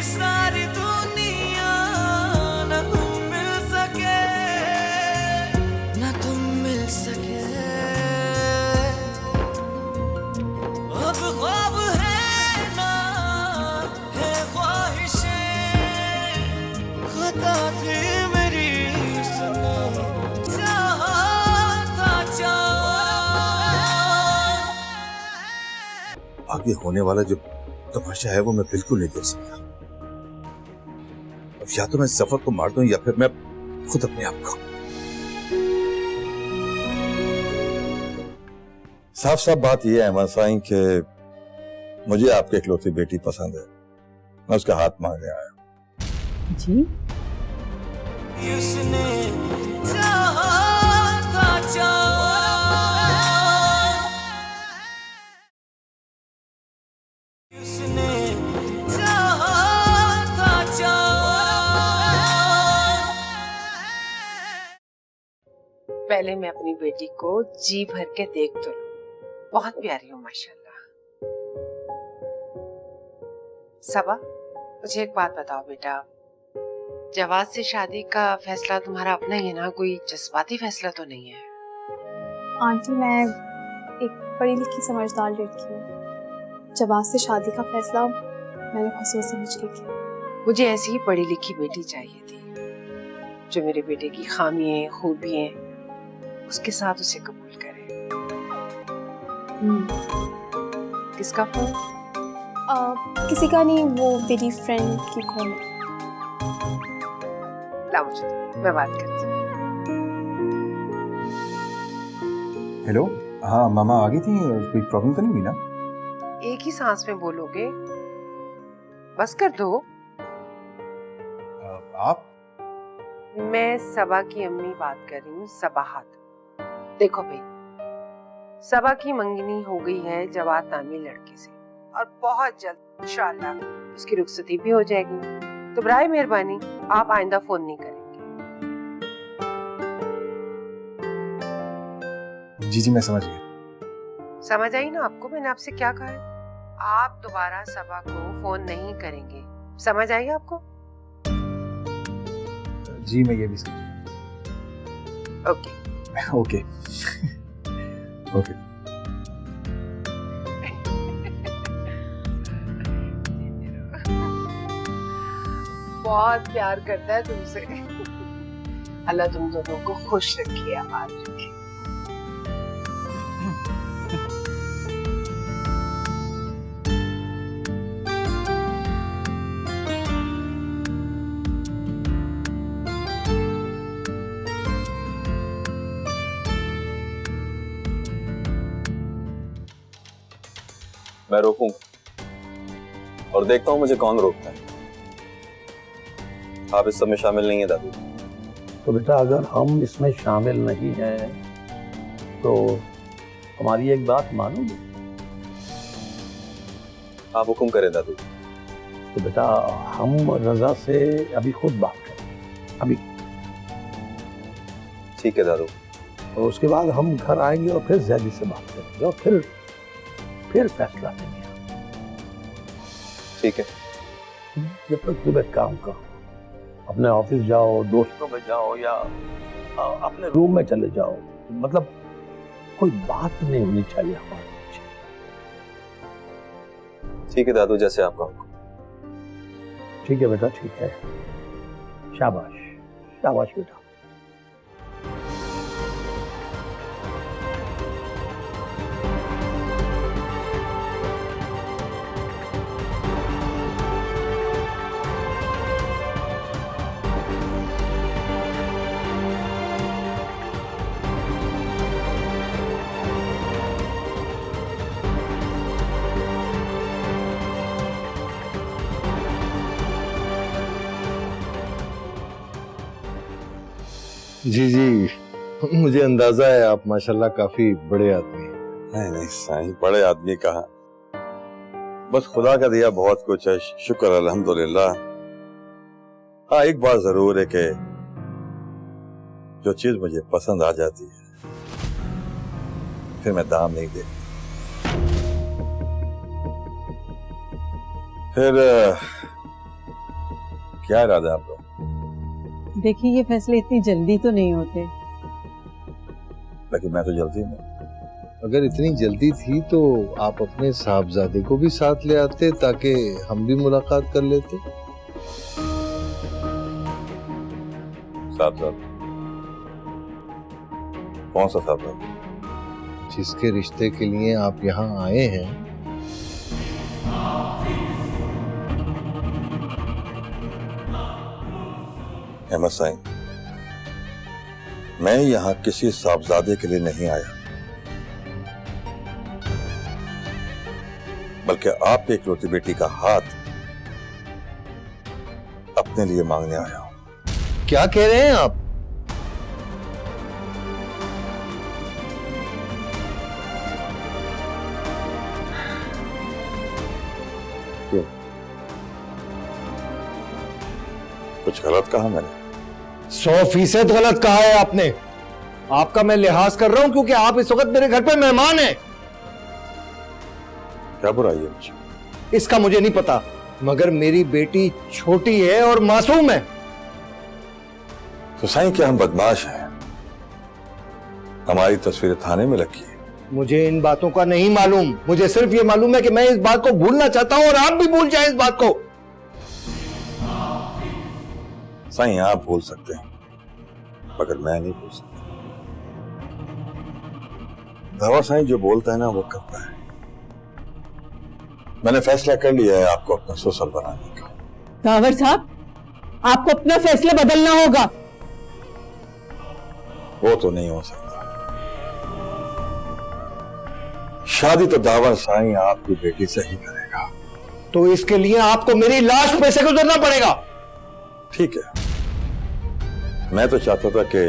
सारी दुनिया न तुम मिल सके, न तुम मिल सके। अब ख्वाब है ना है ख्वाहिशें, खता थी मेरी सनम, चाहा था आगे होने वाला जो तमाशा है वो मैं बिल्कुल नहीं देख सकता। अब या तो मैं सफर को मार दूं या फिर मैं खुद अपने आप को। साफ साफ बात यह है अहमद साईं कि मुझे आपकी इकलौती बेटी पसंद है। मैं उसका हाथ मांगने आया। जी उसने चाहा था उसने चाहा था पहले मैं अपनी बेटी को जी भर के देख तो लूं। बहुत प्यारी हो माशाल्लाह। सबा, मुझे एक बात बताओ बेटा, जवाद से शादी का फैसला तुम्हारा अपना ही है ना, कोई जज्बाती फैसला तो नहीं है? आंटी, मैं एक पढ़ी लिखी समझदार लड़की हूँ। जवाद से शादी का फैसला मैंने बहुत सोच समझ के किया। मुझे ऐसी ही पढ़ी लिखी बेटी चाहिए थी जो मेरे बेटे की खामियां खूबियां उसके साथ उसे कबूल करे। किसका फोन? किसी का नहीं, वो मेरी फ्रेंड की कॉल है। लाओ मुझे, मैं बात करती हूँ। हेलो, हाँ मामा आ गई थी, कोई प्रॉब्लम तो नहीं हुई ना? एक ही सांस में बोलोगे, बस कर दो। आप? मैं सबा की अम्मी बात कर रही हूँ, सबाहत। देखो भाई, सबा की मंगनी हो गई है जवाद नामी लड़के से और बहुत जल्द इंशाअल्लाह उसकी रुखसती भी हो जाएगी। तो बराए मेहरबानी आप आइंदा फोन नहीं करेंगे। जी जी मैं समझ गया। समझ आई ना आपको मैंने आपसे क्या कहा है? आप दोबारा सबा को फोन नहीं करेंगे, समझ आई आपको? जी मैं ये भी समझ गया। Okay okay okay. बहुत प्यार करता है तुमसे। अल्लाह तुम दोनों को खुश रखिए, आबाद रखिए। मैं रोकूंगा और देखता हूं मुझे कौन रोकता है। आप इस सब में शामिल नहीं है दादू। तो बेटा अगर हम इसमें शामिल नहीं हैं तो हमारी एक बात मानोगे? आप हुक्म करें दादू। तो बेटा हम रजा से अभी खुद बात करेंगे, अभी। ठीक है दादू। और उसके बाद हम घर आएंगे और फिर जैदी से बात करेंगे और फिर फैसला लेंगे। ठीक है। जब तक तुम एक काम करो, अपने ऑफिस जाओ, दोस्तों में जाओ या अपने रूम में चले जाओ, मतलब कोई बात नहीं होनी चाहिए हमारे बीच। ठीक है दादू, जैसे आपका हुक्म। ठीक है बेटा, ठीक है। शाबाश शाबाश बेटा। जी जी, मुझे अंदाजा है आप माशाल्लाह काफी बड़े आदमी हैं। नहीं नहीं साईं, बड़े आदमी कहा, बस खुदा का दिया बहुत कुछ है, शुक्र अल्हम्दुलिल्लाह। हाँ एक बात जरूर है कि जो चीज मुझे पसंद आ जाती है फिर मैं दाम नहीं देता। फिर क्या इरादा है आपका? देखिए, ये फैसले इतनी जल्दी तो नहीं होते। लेकिन मैं तो जल्दी में। अगर इतनी जल्दी थी तो आप अपने साहबजादे को भी साथ ले आते ताकि हम भी मुलाकात कर लेते। साहबजादा? कौन सा साहबजादा? जिसके रिश्ते के लिए आप यहाँ आए हैं। अहमद साईं, मैं यहाँ किसी साहबजादे के लिए नहीं आया, बल्कि आपकी इकलौती बेटी का हाथ अपने लिए मांगने आया हूं। क्या कह रहे हैं आप? क्यों? कुछ गलत कहा मैंने? 100% गलत कहा है आपने। आपका मैं लिहाज कर रहा हूं क्योंकि आप इस वक्त मेरे घर पे मेहमान हैं। क्या बुराई है मुझे? इसका मुझे नहीं पता, मगर मेरी बेटी छोटी है और मासूम है। तो साईं, क्या हम बदमाश हैं? हमारी तस्वीर थाने में लगी है। मुझे इन बातों का नहीं मालूम। मुझे सिर्फ ये मालूम है कि मैं इस बात को भूलना चाहता हूं और आप भी भूल जाएं इस बात को। साईं, आप भूल सकते हैं, मगर मैं नहीं भूल सकता। दावा साईं जो बोलता है ना, वो करता है। मैंने फैसला कर लिया है आपको अपना ससुर बनाने का। दावर साहब, आपको अपना फैसला बदलना होगा। वो तो नहीं हो सकता। शादी तो दावर साईं आपकी बेटी से ही करेगा। तो इसके लिए आपको मेरी लाश पे से गुजरना पड़ेगा। ठीक है, मैं तो चाहता था कि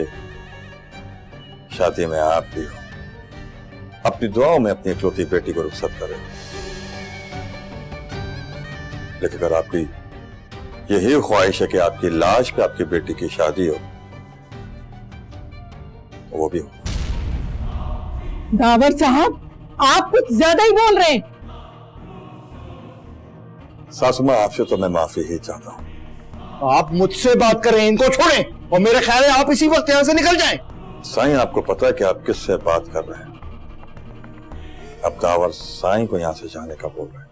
शादी में आप भी हो, अपनी दुआओं में अपनी इकलौती बेटी को रुखसत करें। लेकिन अगर आपकी यही ख्वाहिश है कि आपकी लाश पे आपकी बेटी की शादी हो, तो वो भी हो। दावर साहब, आप कुछ ज्यादा ही बोल रहे हैं। सासू मां, आपसे तो मैं माफी ही चाहता हूं। आप मुझसे बात करें, इनको छोड़ें और मेरे ख्याल है आप इसी वक्त यहां से निकल जाएं। साईं, आपको पता है कि आप किससे बात कर रहे हैं? अब दावर साईं को यहां से जाने का बोल रहे हैं।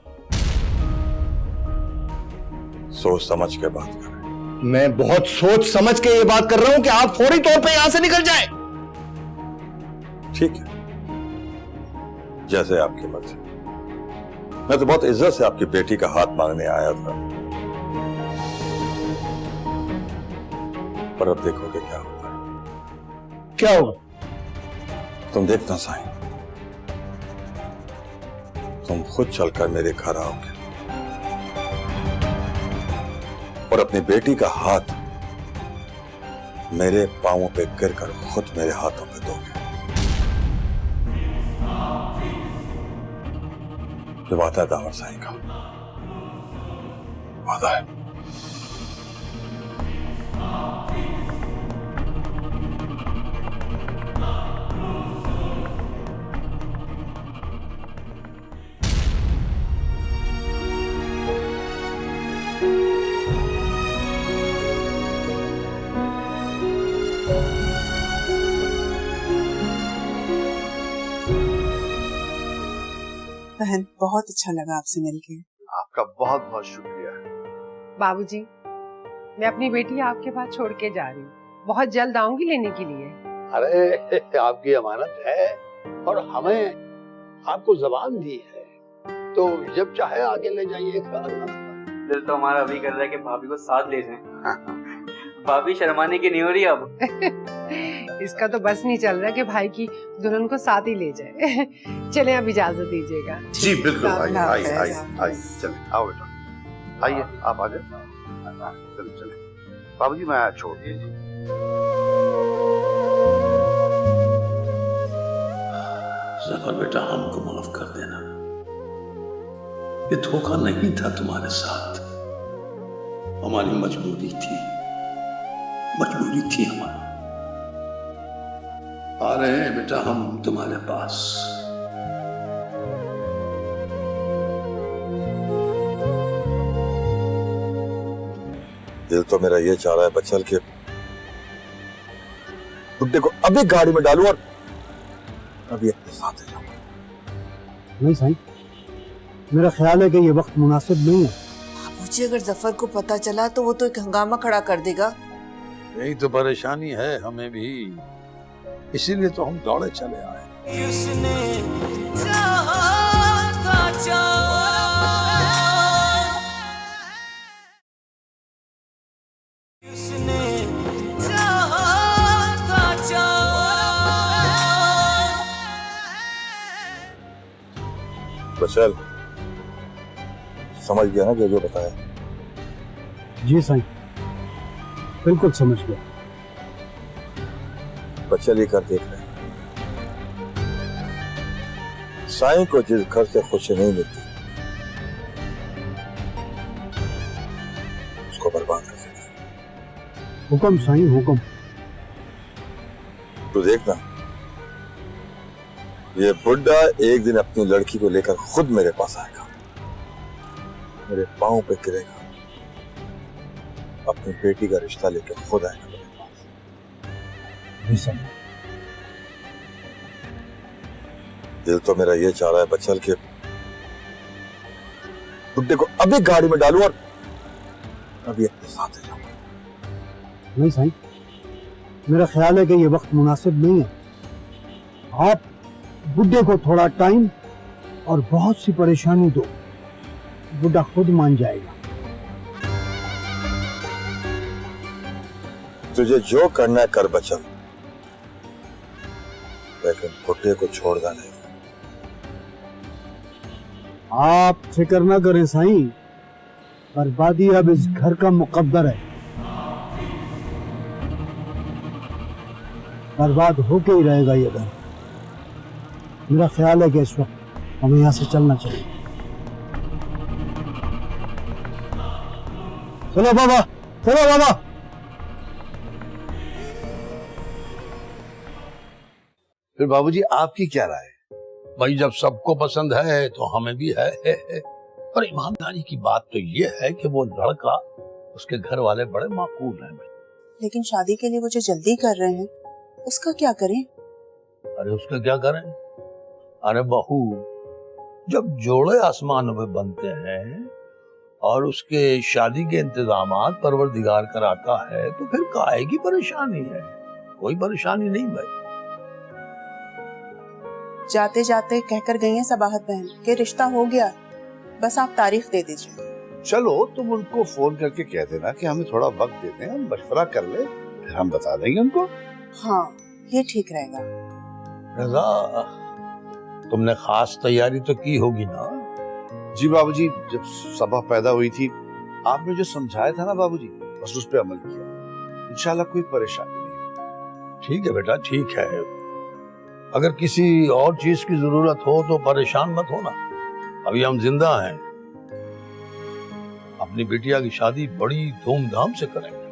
सोच समझ के बात करें। मैं बहुत सोच समझ के ये बात कर रहा हूं कि आप फौरी तौर पे यहां से निकल जाएं। ठीक है, जैसे आपकी मर्जी। मैं तो बहुत इज्जत से आपकी बेटी का हाथ मांगने आया था, पर अब देखोगे क्या होता है। क्या होगा? तुम देखना साईं, तुम खुद चलकर मेरे घर आओगे और अपनी बेटी का हाथ मेरे पांवों पे गिरकर खुद मेरे हाथों पे दोगे। ये वादा है दावर साईं का, वादा है। बहन, बहुत अच्छा लगा आपसे मिलके। आपका बहुत बहुत शुक्रिया। बाबूजी, मैं अपनी बेटी आपके पास छोड़ के जा रही हूँ। बहुत जल्द आऊंगी लेने के लिए। अरे आपकी अमानत है और हमें आपको जबान दी है, तो जब चाहे आगे ले जाइएगा। दिल तो हमारा अभी कर रहा है कि भाभी को साथ ले जाएं। भाभी शर्माने की नहीं हो रही अब। इसका तो बस नहीं चल रहा कि भाई की दुल्हन को साथ ही ले जाए। चले, अब इजाजत दीजिएगा। जी बिल्कुल, आइए चले, आओ बेटा, आइए आप आ जाए। चलो चले, बाबूजी मैं छोड़ दीजिए। ज़फर बेटा, हमको माफ कर देना, ये धोखा नहीं था तुम्हारे साथ, हमारी मजबूरी थी हमारी। आ रहे हैं बेटा हम तुम्हारे पास। दिल तो मेरा ये चाह रहा है बचल के बुड्ढे को अभी गाड़ी में डालूं और अभी अपने साथ ले जाऊं। नहीं साईं, मेरा ख्याल है कि ये वक्त मुनासिब नहीं है। बाबूजी, अगर जफर को पता चला तो वो तो एक हंगामा खड़ा कर देगा। यही तो परेशानी है हमें भी, इसीलिए तो हम दौड़े चले आए। किसने चाहा था किसने चाहा था बचल समझ गया ना जो बताया? जी साईं, बिल्कुल समझ गया। बचल ये कर देख रहे हैं, साईं को जिस घर से खुशी नहीं मिलती उसको बर्बाद कर सकते। हुक्म साईं, हुक्म। तो देखना, ये बुड्ढा एक दिन अपनी लड़की को लेकर खुद मेरे पास आएगा, मेरे पांव पे गिरेगा, अपनी बेटी का रिश्ता लेकर खुद आएगा मेरे पास। दिल तो मेरा ये चाह रहा है बचल के बुड्ढे को अभी गाड़ी में डालूं और अभी अपने साथ ले जाऊं। नहीं साईं, मेरा ख्याल है कि ये वक्त मुनासिब नहीं है। आप बुड्ढे को थोड़ा टाइम और बहुत सी परेशानी दो, बुड्ढा खुद मान जाएगा। तुझे जो करना है कर बचल, लेकिन बुड्ढे को छोड़ना नहीं। आप फिक्र ना करें साईं, बर्बादी अब इस घर का मुकद्दर है, बर्बाद होके ही रहेगा ये घर। मेरा ख्याल है कि इस वक्त हमें यहाँ से चलना चाहिए। चलो बाबा, चलो बाबा। फिर बाबूजी आपकी क्या राय है? भाई जब सबको पसंद है तो हमें भी है। पर ईमानदारी की बात तो ये है कि वो लड़का, उसके घर वाले बड़े माकूल हैं। लेकिन शादी के लिए वो जो जल्दी कर रहे हैं, उसका क्या करें? अरे उसका क्या करें? अरे बहू, जब जोड़े आसमानों में बनते हैं और उसके शादी के इंतजामात परवरदिगार कराता है तो फिर काहे की परेशानी है? कोई परेशानी नहीं भाई। जाते जाते कहकर गई हैं सबाहत बहन कि रिश्ता हो गया, बस आप तारीख दे दीजिए। चलो तुम उनको फोन करके कह देना कि हमें थोड़ा वक्त दे दें, हम मशवरा कर ले, फिर हम बता देंगे उनको। हाँ, ये ठीक रहेगा। रजा, तुमने खास तैयारी तो की होगी ना? जी बाबूजी, जब सबा पैदा हुई थी आपने जो समझाया था ना बाबूजी, बस उस पर अमल किया। इंशाल्लाह कोई परेशानी नहीं। ठीक है बेटा, ठीक है। अगर किसी और चीज की जरूरत हो तो परेशान मत होना, अभी हम जिंदा हैं। अपनी बिटिया की शादी बड़ी धूमधाम से करेंगे।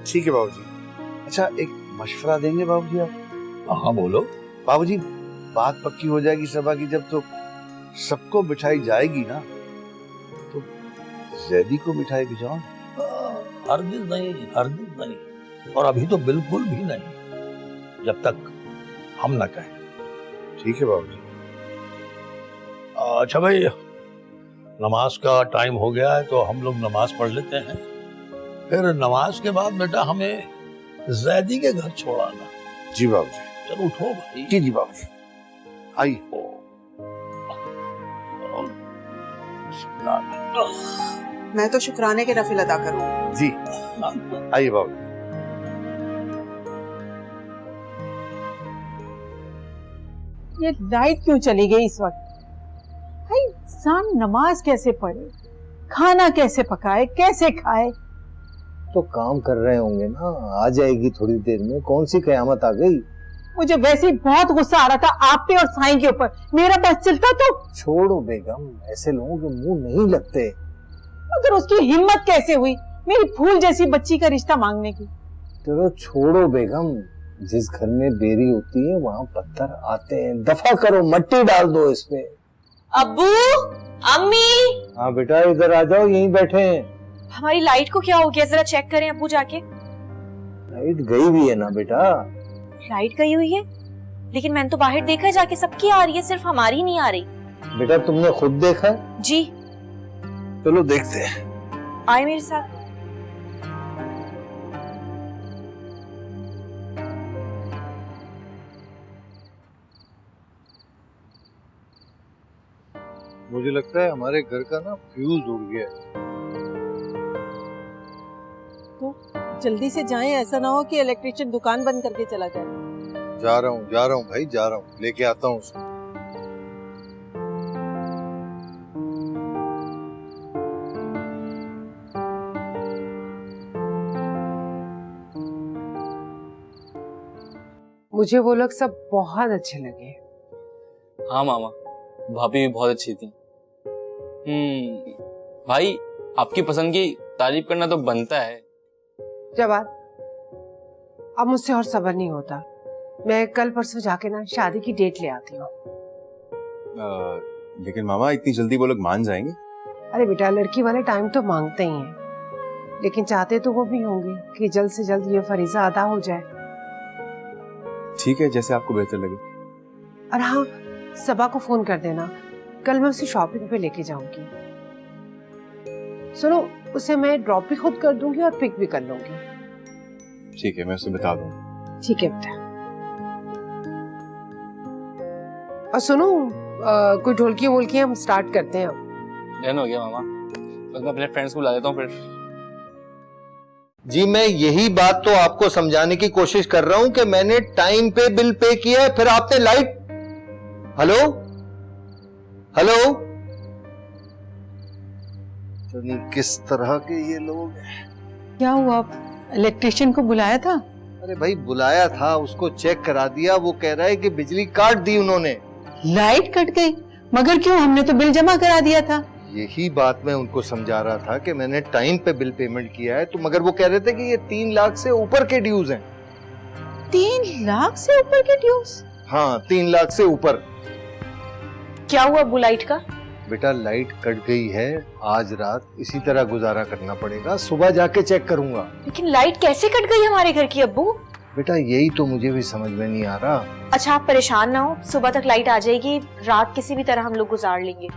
ठीक है बाबूजी। अच्छा, एक मशवरा देंगे बाबूजी आप? हाँ बोलो। बाबूजी, बात पक्की हो जाएगी सबा की जब तो सबको बिठाई जाएगी ना, तो जैदी को मिठाई भिजवाओ। हरगिज नहीं, हरगिज नहीं, और अभी तो बिल्कुल भी नहीं, जब तक हम ना कहें। ठीक है बाबूजी। अच्छा भाई, नमाज का टाइम हो गया है तो हम लोग नमाज पढ़ लेते हैं, फिर नमाज के बाद बेटा हमें जैदी के घर छोड़ाना। जी बाबूजी। चलो उठो भाई। जी जी बाबूजी, आइए। मैं तो शुक्राने के नफिल अदा करूं। जी, आइए बाबू। ये लाइट क्यों चली गई इस वक्त? भाई इंसान नमाज कैसे पढ़े, खाना कैसे पकाए, कैसे खाए? तो काम कर रहे होंगे ना, आ जाएगी थोड़ी देर में, कौन सी कयामत आ गई। मुझे वैसे ही बहुत गुस्सा आ रहा था आप पे और साईं के ऊपर, मेरा बस चलता तो। छोड़ो बेगम, ऐसे लोगों के मुंह नहीं लगते। अगर उसकी हिम्मत कैसे हुई मेरी फूल जैसी बच्ची का रिश्ता मांगने की? चलो छोड़ो बेगम, जिस घर में बेरी होती है वहाँ पत्थर आते हैं, दफा करो, मट्टी डाल दो इसमें। अब्बू, अम्मी। हाँ बेटा, इधर आ जाओ, यहीं बैठे हैं। हमारी लाइट को क्या हो गया, जरा चेक करें अब्बू जाके। लाइट गई भी है ना बेटा। लाइट गई हुई है, लेकिन मैंने तो बाहर देखा है जाके, सबकी आ रही है, सिर्फ हमारी नहीं आ रही। बेटा तुमने खुद देखा? जी। चलो देखते हैं। आए मेरे साथ। मुझे लगता है हमारे घर का ना फ्यूज उड़ गया है। तो जल्दी से जाएं, ऐसा ना हो कि इलेक्ट्रिशियन दुकान बंद करके चला जाए। जा रहा हूँ भाई, जा रहा हूँ, लेके आता हूँ उसको। मुझे वो लोग सब बहुत अच्छे लगे। हाँ मामा, भाभी भी बहुत अच्छी थी। भाई आपकी पसंद की तारीफ करना तो बनता है। जवाब, अब मुझसे और सब्र नहीं होता। मैं कल परसों जाके ना शादी की डेट ले आती हूँ। लेकिन मामा इतनी जल्दी वो लोग मान जाएंगे? अरे बेटा, लड़की वाले टाइम तो मांगते ही हैं, लेकिन चाहते तो वो भी होंगे कि जल्द से जल्द ये फरीजा अदा हो जाए। ठीक है, जैसे आपको बेहतर लगे। और हाँ, सबा को फोन कर देना, कल मैं उसे शॉपिंग पे लेके जाऊंगी। सुनो, उसे मैं ड्रॉप भी खुद कर दूंगी और पिक भी कर लूंगी। ठीक है, मैं उसे बता दूंगा। ठीक है बेटा। और सुनो, कोई ढोलकियां वोलकियां हम स्टार्ट करते हैं अब। डन हो गया मामा, बस मैं अपने फ्रेंड्स को बुला देता हूँ फिर। जी मैं यही बात तो आपको समझाने की कोशिश कर रहा हूं कि मैंने टाइम पे बिल पे किया है, फिर आपने लाइट। हेलो हेलो, तो नहीं किस तरह के ये लोग। क्या हुआ, इलेक्ट्रिशियन को बुलाया था? अरे भाई बुलाया था, उसको चेक करा दिया, वो कह रहा है कि बिजली काट दी उन्होंने। लाइट कट गई? मगर क्यों, हमने तो बिल जमा करा दिया था। यही बात मैं उनको समझा रहा था कि मैंने टाइम पे बिल पेमेंट किया है, तो मगर वो कह रहे थे कि ये 3 लाख से ऊपर के ड्यूज हैं। 3 लाख से ऊपर के ड्यूज? हाँ, 3 लाख से ऊपर। क्या हुआ अब्बू लाइट का? बेटा लाइट कट गई है, आज रात इसी तरह गुजारा करना पड़ेगा, सुबह जाके चेक करूंगा। लेकिन लाइट कैसे कट गई हमारे घर की अब्बू? बेटा यही तो मुझे भी समझ में नहीं आ रहा। अच्छा आप परेशान ना हो, सुबह तक लाइट आ जाएगी, रात किसी भी तरह हम लोग गुजार लेंगे।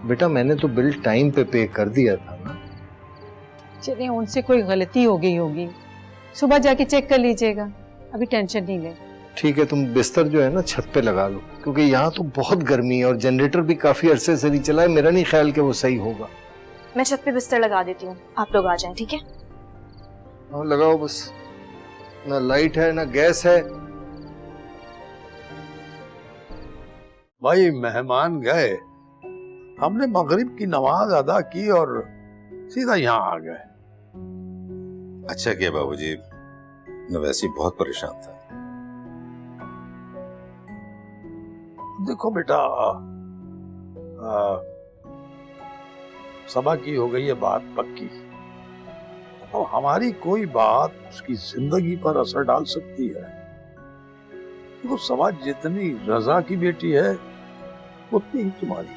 बेटा मैंने तो बिल टाइम पे कर दिया था ना। चलिए, उनसे कोई गलती हो गई होगी, सुबह जाके चेक कर लीजिएगा, अभी टेंशन नहीं ले। ठीक है, तुम बिस्तर जो है ना छत पे लगा लो, क्योंकि यहाँ तो बहुत गर्मी है और जनरेटर भी काफी अरसे से नहीं चला है, मेरा नहीं ख्याल कि वो सही होगा। मैं छत पे बिस्तर लगा देती हूँ, आप लोग आ जाएं, ठीक है? हाँ लगाओ, बस ना लाइट है ना गैस है। भाई मेहमान गए, हमने मगरिब की नमाज अदा की और सीधा यहाँ आ गए। अच्छा किया बाबूजी, मैं वैसे ही बहुत परेशान था। देखो बेटा, सबा की हो गई है बात पक्की, और हमारी कोई बात उसकी जिंदगी पर असर डाल सकती है। देखो सबा जितनी रजा की बेटी है उतनी ही तुम्हारी।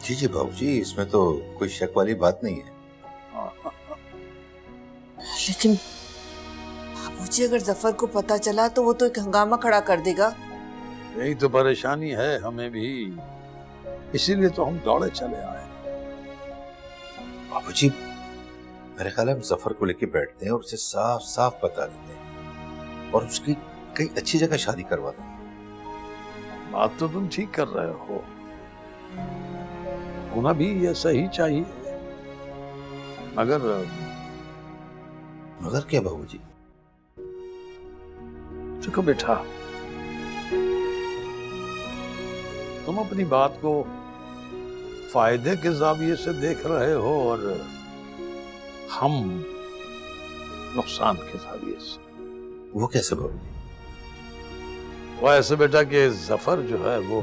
जी जी बाबूजी, इसमें तो कोई शक वाली बात नहीं है। लेकिन बाबूजी अगर जफर को पता चला तो वो तो एक हंगामा खड़ा कर देगा। यही तो परेशानी है हमें भी, इसीलिए तो हम दौड़े चले आए। बाबूजी मेरे ख्याल है हम जफर को लेके बैठते हैं और उसे साफ साफ बता देते हैं और उसकी कई अच्छी जगह शादी करवा देंगे। बात तो तुम ठीक कर रहे हो, होना भी ये सही चाहिए, मगर क्या बाबूजी? देखो बेटा, तुम अपनी बात को फायदे के जाविये से देख रहे हो और हम नुकसान के जाविये से। वो कैसे बाबूजी? वो ऐसे बेटा कि जफर जो है वो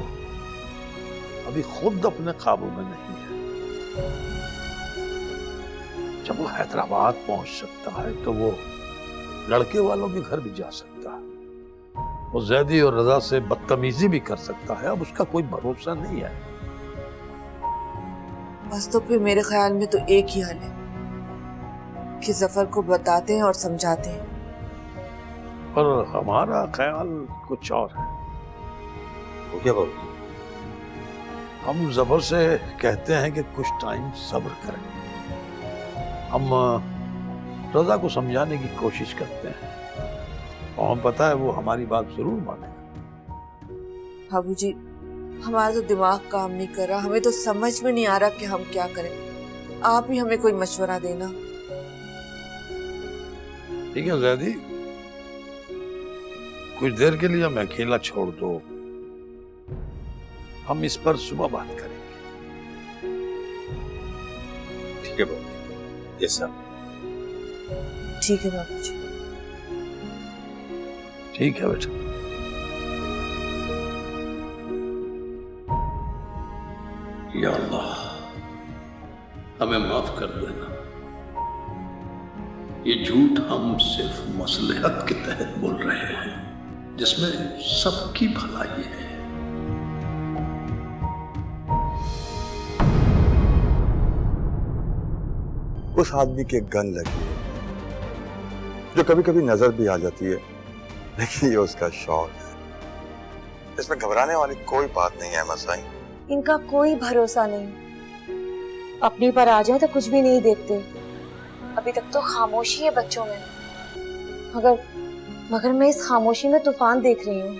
अभी खुद अपने काबू में नहीं है। जब वो हैदराबाद पहुंच सकता है तो वो लड़के वालों के घर भी जा सकता है, वो जैदी और रजा से बदतमीजी भी कर सकता है। अब उसका कोई भरोसा नहीं है। बस तो फिर मेरे ख्याल में तो एक ही हल है, कि जफर को बताते हैं और समझाते हैं। पर हमारा ख्याल कुछ और है। वो क्या बाबूजी? हम जफर से कहते हैं कि कुछ टाइम सब्र करें। हम रजा को समझाने की कोशिश करते हैं और हम पता है वो हमारी बात जरूर मानेगा। बाबूजी, हमारा तो दिमाग काम नहीं कर रहा, हमें तो समझ में नहीं आ रहा कि हम क्या करें। आप ही हमें कोई मशवरा देना। ठीक है जैदी, कुछ देर के लिए हमें अकेला छोड़ दो, हम इस पर सुबह बात करेंगे। ठीक है बाबूजी। Yes sir. ठीक है बाबूजी। ठीक है बेटा। या अल्लाह, हमें माफ कर देना। ये झूठ हम सिर्फ मसलहत के तहत बोल रहे हैं, जिसमें सबकी भलाई है। उस आदमी की गन लगी है जो कभी कभी नजर भी आ जाती है, लेकिन ये उसका शौक है। इसमें घबराने वाली कोई बात नहीं है मसाई। इनका कोई भरोसा नहीं, अपनी पर आ जाए तो कुछ भी नहीं देखते। अभी तक तो खामोशी है बच्चों में, मगर मैं इस खामोशी में तूफान देख रही हूँ।